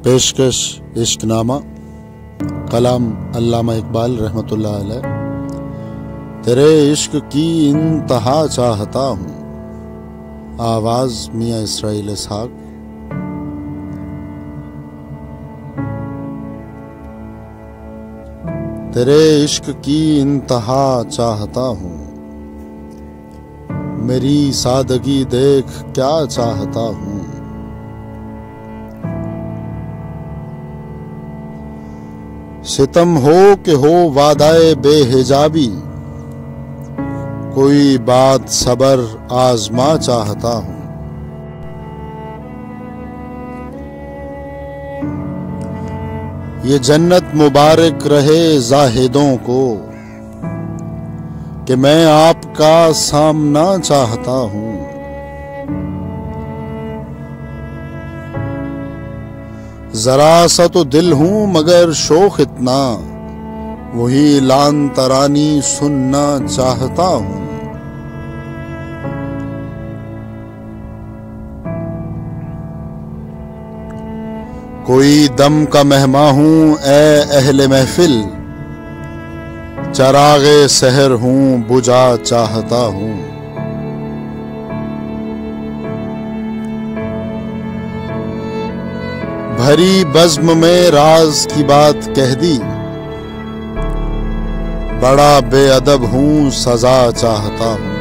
पेशकश इश्कनामा कलाम अल्लामा इकबाल रहमतुल्लाह अलैह। तेरे इश्क की इंतहा चाहता हूँ, आवाज मियां इसराइल इसहाक। तेरे इश्क की इंतहा चाहता हूँ, मेरी सादगी देख क्या चाहता हूँ। सितम हो कि हो वादाए बेहिजाबी, कोई बात सबर आजमा चाहता हूँ। ये जन्नत मुबारक रहे जाहिदों को कि मैं आपका सामना चाहता हूँ। जरा सा तो दिल हूं मगर शौक इतना, वही लान तरानी सुनना चाहता हूं। कोई दम का मेहमान हूं ए अहले महफिल, चरागे सहर हूं बुझा चाहता हूं। भरी बज़्म में राज की बात कह दी, बड़ा बेअदब हूं सजा चाहता हूं।